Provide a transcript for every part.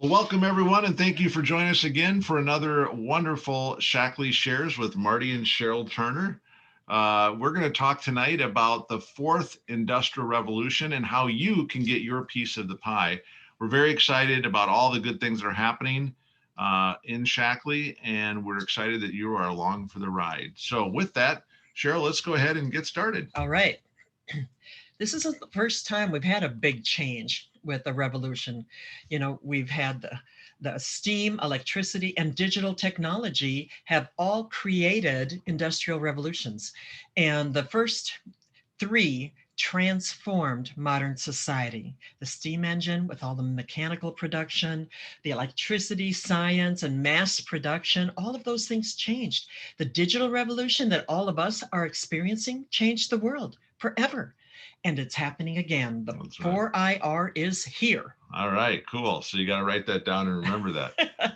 Well, welcome everyone, and thank you for joining us again for another wonderful Shackley Shares with Marty and Cheryl Turner. We're going to talk tonight about the fourth industrial revolution and how you can get your piece of the pie. We're very excited about all the good things that are happening in Shackley, and we're excited that you are along for the ride. So with that, Cheryl, let's go ahead and get started. All right. This isn't the first time we've had a big change with the revolution. We've had the steam, electricity, and digital technology have all created industrial revolutions. And the first three transformed modern society. The steam engine with all the mechanical production, the electricity, science, and mass production, all of those things changed. The digital revolution that all of us are experiencing changed the world forever. And it's happening again. The That's right. 4IR is here. All right, cool. So you got to write that down and remember that.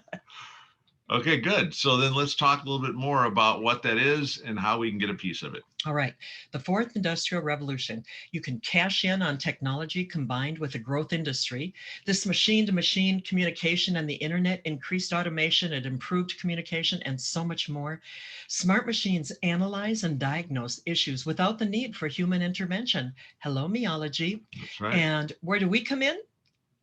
Okay, good. So then let's talk a little bit more about what that is and how we can get a piece of it. All right. The fourth industrial revolution. You can cash in on technology combined with a growth industry. This machine to machine communication and the internet increased automation, it improved communication, and so much more. Smart machines analyze and diagnose issues without the need for human intervention. Hello, meology. That's right. And where do we come in?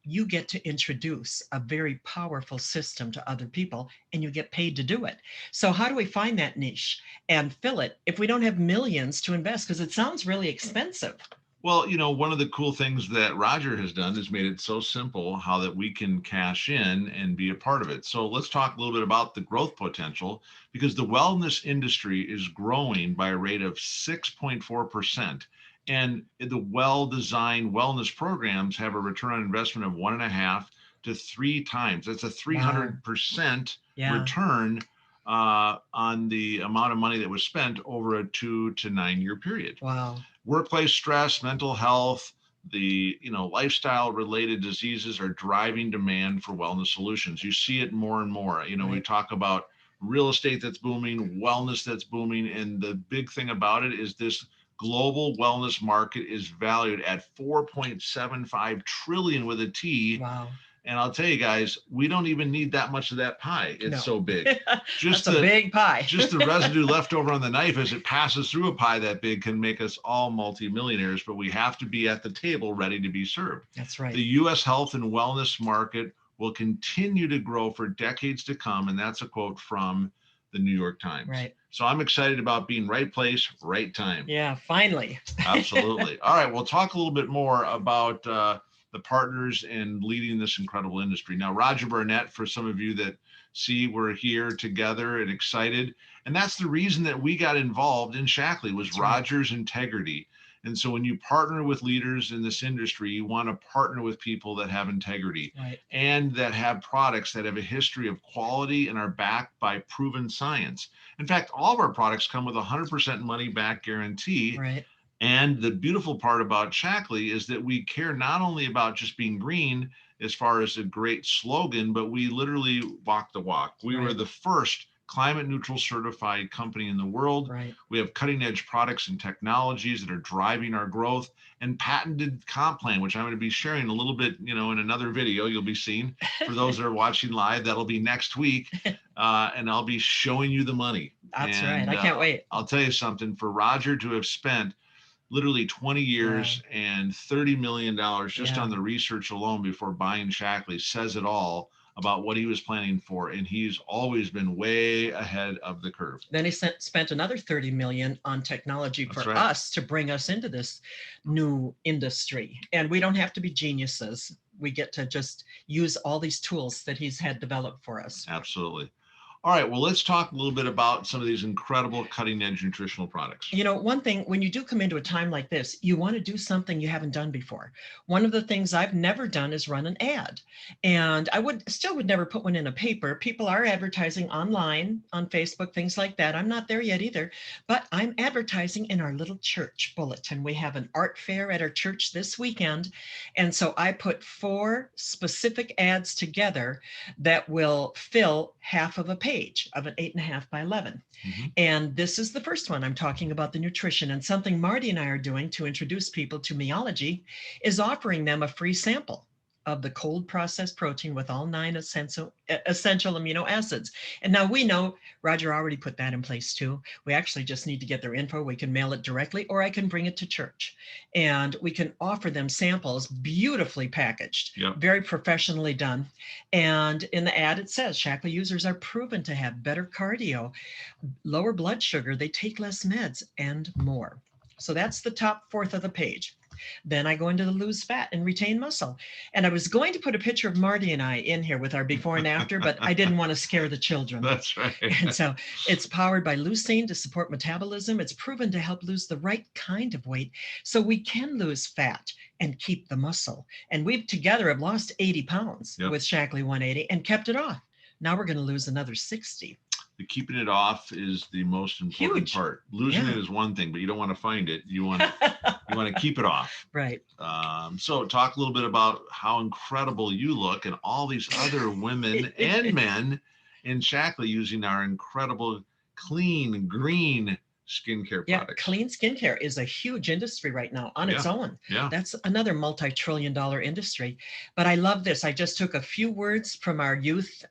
You get to introduce a very powerful system to other people and you get paid to do it. So how do we find that niche and fill it if we don't have millions to invest? Because it sounds really expensive. Well, one of the cool things that Roger has done is made it so simple how that we can cash in and be a part of it. So let's talk a little bit about the growth potential, because the wellness industry is growing by a rate of 6.4%. And the well-designed wellness programs have a return on investment of 1.5 to 3 times. That's a 300% Yeah. return on the amount of money that was spent over a 2 to 9 year period. Wow. Workplace stress, mental health, the lifestyle related diseases are driving demand for wellness solutions. You see it more and more. We talk about real estate that's booming, wellness that's booming, and the big thing about it is this global wellness market is valued at 4.75 trillion with a T. Wow. And I'll tell you guys, we don't even need that much of that pie. It's so big. Just That's a big pie. Just the residue left over on the knife as it passes through a pie that big can make us all multimillionaires, but we have to be at the table ready to be served. That's right. The U.S. health and wellness market will continue to grow for decades to come. And that's a quote from the New York Times. Right. So I'm excited about being right place, right time. Yeah, finally. Absolutely. All right, we'll talk a little bit more about the partners in leading this incredible industry. Now, Roger Burnett, for some of you that see we're here together and excited, and that's the reason that we got involved in Shackley was Roger's integrity. And so when you partner with leaders in this industry, you want to partner with people that have integrity and that have products that have a history of quality and are backed by proven science. In fact, all of our products come with 100% money back guarantee. Right. And the beautiful part about Shackley is that we care not only about just being green as far as a great slogan, but we literally walk the walk. We were the first climate neutral certified company in the world. Right. We have cutting edge products and technologies that are driving our growth, and patented comp plan, which I'm going to be sharing a little bit, in another video you'll be seeing. For those that are watching live, that'll be next week. And I'll be showing you the money. That's right. I can't wait. I'll tell you something, for Roger to have spent literally 20 years and $30 million just on the research alone before buying Shackley says it all about what he was planning for. And he's always been way ahead of the curve. Then he spent another 30 million on technology for us to bring us into this new industry. And we don't have to be geniuses. We get to just use all these tools that he's had developed for us. Absolutely. All right, well, let's talk a little bit about some of these incredible cutting-edge nutritional products. One thing, when you do come into a time like this, you want to do something you haven't done before. One of the things I've never done is run an ad. And I would never put one in a paper. People are advertising online, on Facebook, things like that. I'm not there yet either, but I'm advertising in our little church bulletin. We have an art fair at our church this weekend. And so I put 4 specific ads together that will fill half of a page of an 8.5 by 11. Mm-hmm. And this is the first one. I'm talking about the nutrition, and something Marty and I are doing to introduce people to meology is offering them a free sample. of the cold processed protein with all 9 essential amino acids. And now we know Roger already put that in place too. We actually just need to get their info. We can mail it directly, or I can bring it to church. And we can offer them samples beautifully packaged, Yep. very professionally done. And in the ad, it says Shaklee users are proven to have better cardio, lower blood sugar, they take less meds, and more. So that's the top fourth of the page. Then I go into the lose fat and retain muscle. And I was going to put a picture of Marty and I in here with our before and after, but I didn't want to scare the children. That's right. And so it's powered by leucine to support metabolism. It's proven to help lose the right kind of weight so we can lose fat and keep the muscle. And we've together have lost 80 pounds with Shaklee 180 and kept it off. Now we're going to lose another 60. The keeping it off is the most important part. Losing it is one thing, but you don't want to find it. You want to keep it off. Right. So talk a little bit about how incredible you look and all these other women and men in Shaklee using our incredible clean green skincare products. Clean skincare is a huge industry right now on its own. That's another multi-trillion-dollar industry. But I love this. I just took a few words from our youth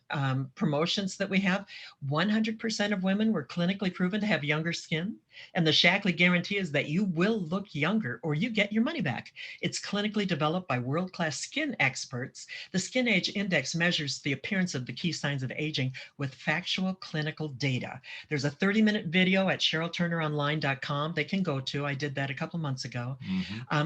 promotions that we have. 100% of women were clinically proven to have younger skin. And the Shaklee guarantee is that you will look younger or you get your money back. It's clinically developed by world-class skin experts. The Skin Age Index measures the appearance of the key signs of aging with factual clinical data. There's a 30-minute video at CherylTurnerOnline.com they can go to. I did that a couple months ago.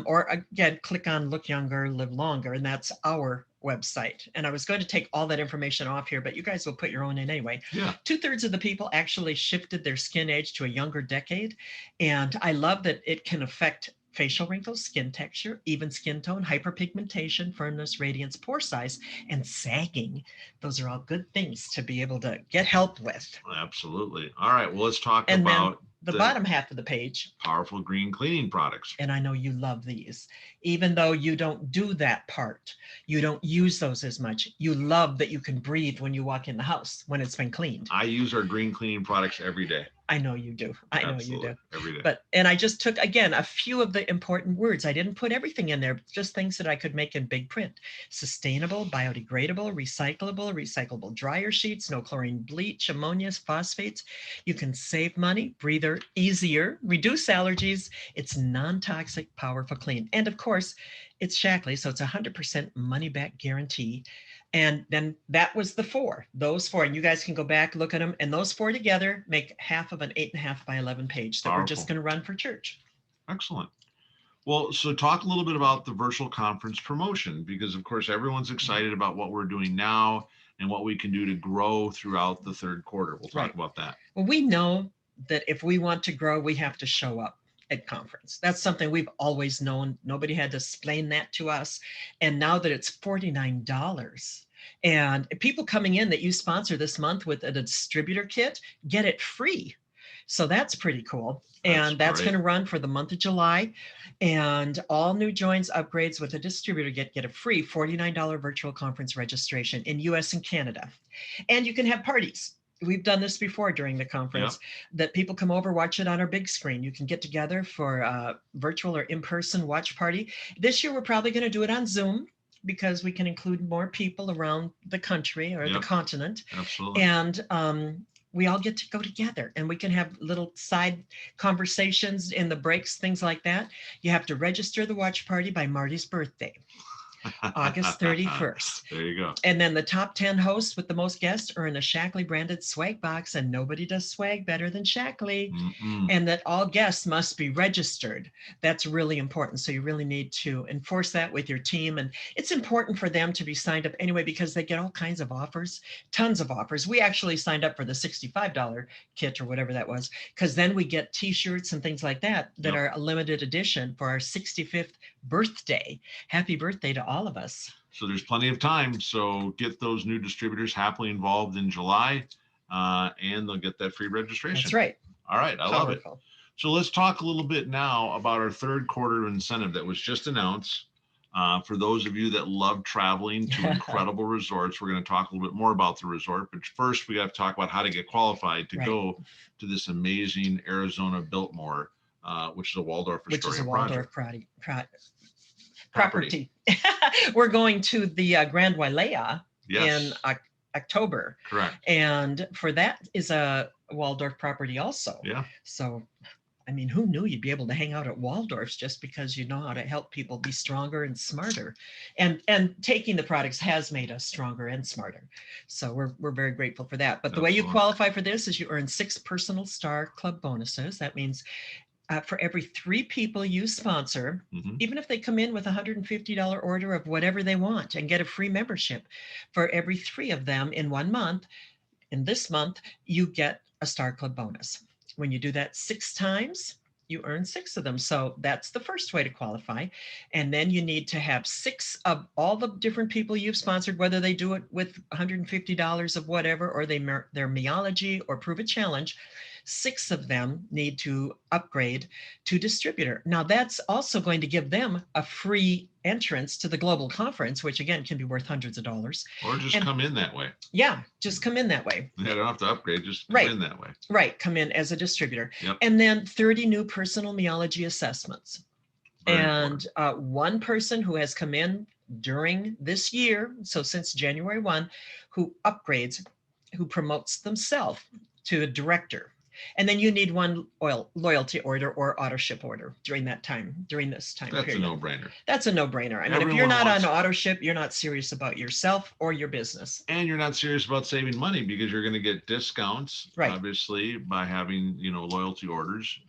Or again, click on Look Younger, Live Longer, and that's our website. And I was going to take all that information off here, but you guys will put your own in anyway. 2/3 of the people actually shifted their skin age to a younger decade. And I love that it can affect facial wrinkles, skin texture, even skin tone, hyperpigmentation, firmness, radiance, pore size, and sagging. Those are all good things to be able to get help with. Absolutely. All right. Well, let's talk about the bottom half of the page. Powerful green cleaning products. And I know you love these. Even though you don't do that part, you don't use those as much. You love that you can breathe when you walk in the house when it's been cleaned. I use our green cleaning products every day. I know you do. I know you do. Every day. And I just took, again, a few of the important words. I didn't put everything in there, just things that I could make in big print. Sustainable, biodegradable, recyclable dryer sheets, no chlorine bleach, ammonia, phosphates. You can save money, breathe easier, reduce allergies. It's non-toxic, powerful, clean. And of course, it's Shaklee, so it's 100% money back guarantee. And then that was those four, and you guys can go back, look at them, and those four together make half of an 8.5 by 11 page that we're just going to run for church. Excellent. Well, so talk a little bit about the virtual conference promotion, because of course everyone's excited about what we're doing now and what we can do to grow throughout the third quarter. We'll talk about that. Well, we know that if we want to grow, we have to show up at conference. That's something we've always known. Nobody had to explain that to us. And now that it's $49, and people coming in that you sponsor this month with a distributor kit get it free. So that's pretty cool. And that's going to run for the month of July. And all new joins upgrades with a distributor get a free $49 virtual conference registration in US and Canada. And you can have parties. We've done this before during the conference, that people come over, watch it on our big screen. You can get together for a virtual or in-person watch party. This year, we're probably going to do it on Zoom because we can include more people around the country or the continent. Absolutely. And we all get to go together and we can have little side conversations in the breaks, things like that. You have to register the watch party by Marty's birthday. August 31st. There you go. And then the top 10 hosts with the most guests earn a Shaklee branded swag box, and nobody does swag better than Shaklee. And that all guests must be registered. That's really important. So you really need to enforce that with your team. And it's important for them to be signed up anyway, because they get all kinds of offers, tons of offers. We actually signed up for the $65 kit or whatever that was, because then we get t-shirts and things like that are a limited edition for our 65th birthday. Happy birthday to all of us. So there's plenty of time. So get those new distributors happily involved in July, and they'll get that free registration. That's right. All right. I love it. So let's talk a little bit now about our third quarter incentive that was just announced. For those of you that love traveling to incredible resorts, we're going to talk a little bit more about the resort. But first, we have to talk about how to get qualified to go to this amazing Arizona Biltmore, which is a Waldorf Astoria project. property. We're going to the Grand Wailea in Yes, October. correct. And for that is a Waldorf property also. Yeah. So, I mean, who knew you'd be able to hang out at Waldorf's just because you know how to help people be stronger and smarter. And taking the products has made us stronger and smarter. So we're very grateful for that. But the way you Absolutely. qualify for this is you earn 6 personal star club bonuses. That means for every 3 people you sponsor, Mhm. even if they come in with a $150 order of whatever they want and get a free membership, for every 3 of them in 1 month, in this month, you get a Star Club bonus. When you do that 6 times, you earn 6 of them. So that's the first way to qualify. And then you need to have 6 of all the different people you've sponsored, whether they do it with $150 of whatever, or their Meology or Prove It Challenge. 6 of them need to upgrade to distributor. Now, that's also going to give them a free entrance to the global conference, which again can be worth hundreds of dollars. Or just And come in that way. yeah, just come in that way. They don't have to upgrade, just come Right. in that way. Right, come in as a distributor. Yep. And then 30 new personal Meology assessments. Very And important. one person who has come in during this year, so since January 1, who upgrades, who promotes themselves to a director. And then you need one loyalty order or auto ship order during that time, during this time That's period. a no-brainer. That's a no-brainer. I mean, if Everyone you're not wants- on auto ship, you're not serious about yourself or your business. And you're not serious about saving money because you're going to get discounts, Right. obviously, by having, loyalty orders,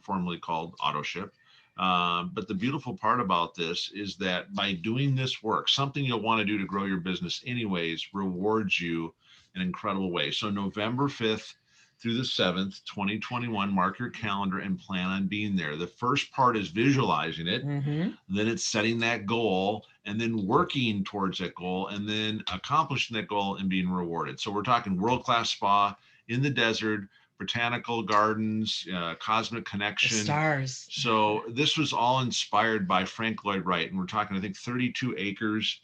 formerly called auto ship. But the beautiful part about this is that by doing this work, something you'll want to do to grow your business anyways, rewards you in an incredible way. So November 5th through the 7th, 2021, mark your calendar and plan on being there. The first part is visualizing it. Mm-hmm. Then it's setting that goal and then working towards that goal and then accomplishing that goal and being rewarded. So we're talking world-class spa in the desert, botanical gardens, cosmic The connection. stars. So this was all inspired by Frank Lloyd Wright, and we're talking, I think, 32 acres.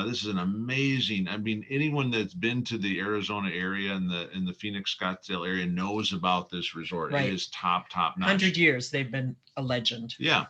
This is an amazing. I mean, anyone that's been to the Arizona area and the Phoenix Scottsdale area knows about this resort. Right. It is top notch. 100 years they've been a legend. Yeah.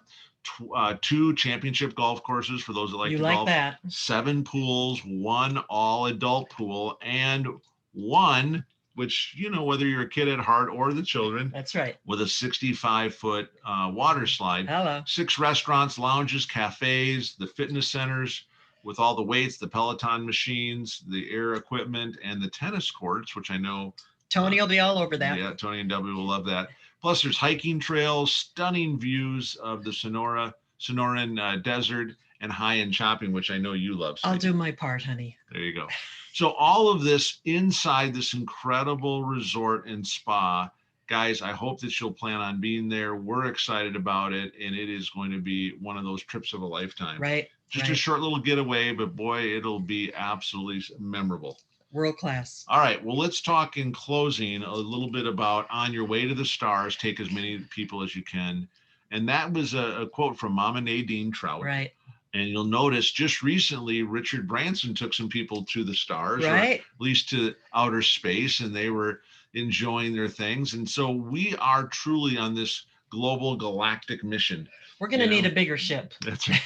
2 championship golf courses for those that like You to like golf. that? 7 pools, 1 all-adult pool, and 1, which, whether you're a kid at heart or the children, That's right. with a 65-foot water slide. Hello. 6 restaurants, lounges, cafes, the fitness centers with all the weights, the Peloton machines, the air equipment, and the tennis courts, which I know Tony will be all over that. yeah, Tony and W will love that. Plus, there's hiking trails, stunning views of the Sonoran Desert, and high-end shopping, which I know you love. I'll Sadie. do my part, honey. There you go. So all of this inside this incredible resort and spa. Guys, I hope that you'll plan on being there. We're excited about it, and it is going to be one of those trips of a lifetime. Right. Just right. a short little getaway, but boy, it'll be absolutely memorable. World class. All right. Well, let's talk in closing a little bit about on your way to the stars, take as many people as you can. And that was a quote from Mama Nadine Trout. Right. And you'll notice just recently, Richard Branson took some people to the stars, right. or at least to outer space, and they were enjoying their things. And so we are truly on this global galactic mission. We're going to need a bigger ship. That's right.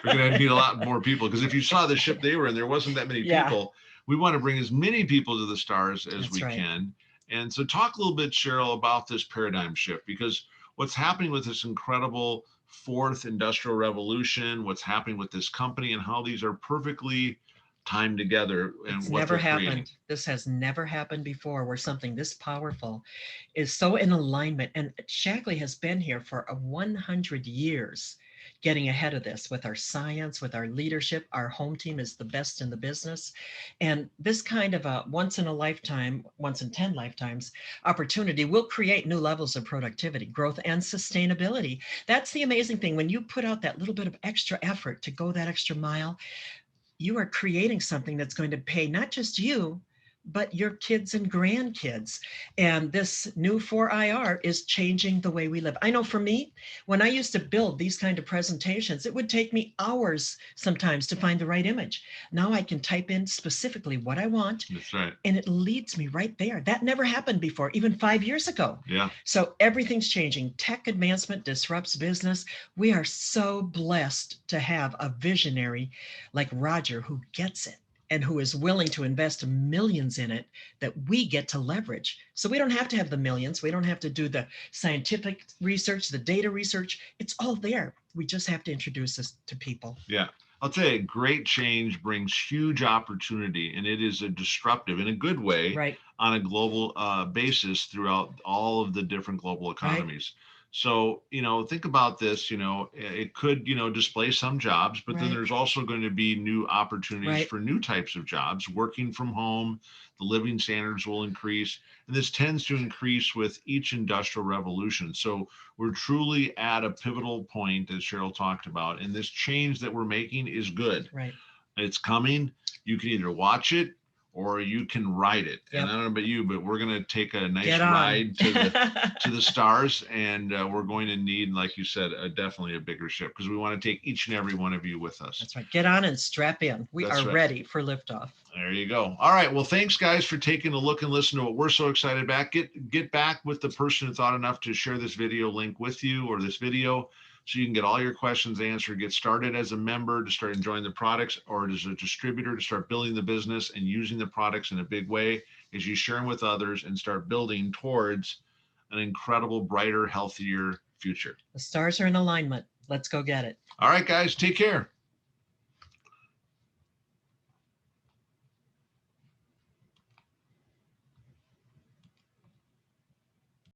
We're going to need a lot more people, because if you saw the ship they were in, there wasn't that many people. We want to bring as many people to the stars as we can. And so talk a little bit, Cheryl, about this paradigm shift, because what's happening with this incredible 4th industrial revolution, what's happening with this company, and how these are perfectly timed together. And It's what never they're happened. creating. This has never happened before, where something this powerful is so in alignment. And Shaklee has been here for 100 years, getting ahead of this with our science, with our leadership. Our home team is the best in the business. And this kind of a once in a lifetime, once in 10 lifetimes opportunity will create new levels of productivity, growth, and sustainability. That's the amazing thing. When you put out that little bit of extra effort to go that extra mile, you are creating something that's going to pay not just you, but your kids and grandkids. And this new 4IR is changing the way we live. I know for me, when I used to build these kind of presentations, it would take me hours sometimes to find the right image. Now I can type in specifically what I want, That's right. and it leads me right there. That never happened before, even 5 years ago. Yeah. So everything's changing. Tech advancement disrupts business. We are so blessed to have a visionary like Roger who gets it and who is willing to invest millions in it that we get to leverage. So we don't have to have the millions. We don't have to do the scientific research, the data research. It's all there. We just have to introduce this to people. Yeah. I'll tell you, great change brings huge opportunity, and it is a disruptive in a good way Right. on a global basis throughout all of the different global economies. So, think about this, it could, displace some jobs, but then Right. there's also going to be new opportunities Right. for new types of jobs, working from home, the living standards will increase. And this tends to increase with each industrial revolution. So we're truly at a pivotal point, as Cheryl talked about, and this change that we're making is good. Right. It's coming. You can either watch it or you can ride it. Yep. And I don't know about you, but we're going to take a nice Get on. ride to the stars, and we're going to need, like you said, definitely a bigger ship, because we want to take each and every one of you with us. That's right. Get on and strap in. We That's are right. ready for liftoff. There you go. All right. Well, thanks guys for taking a look and listen to what we're so excited about. Get back with the person who thought enough to share this video link with you, or this video, so you can get all your questions answered, get started as a member to start enjoying the products, or as a distributor to start building the business and using the products in a big way as you share them with others and start building towards an incredible, brighter, healthier future. The stars are in alignment. Let's go get it. All right, guys, take care.